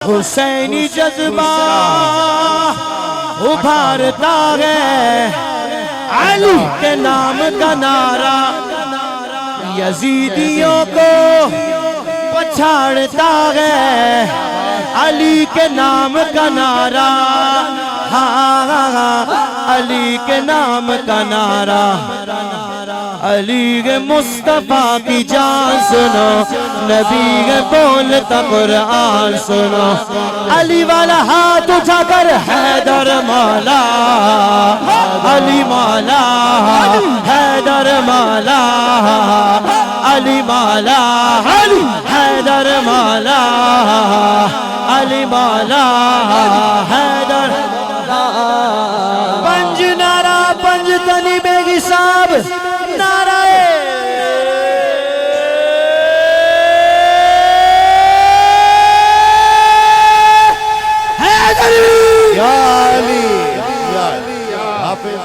حسینی جذبہ ابھارتا ہے، علی کے نام کا نعرہ یزیدیوں کو پچھاڑتا ہے، علی کے نام کا نعرہ، ہاں علی کے نام کا نعرہ، علی کے مصطفیٰ کی جان سنو، نبی کے بولتا قرآن سنو، علی والا ہاتھ اٹھا کر حیدر مولا، علی مولا، حیدر مولا، علی مولا، حیدر مولا، علی مولا، حیدر پنج نعرہ پنج تنی بے حساب نعرہ حیدر یا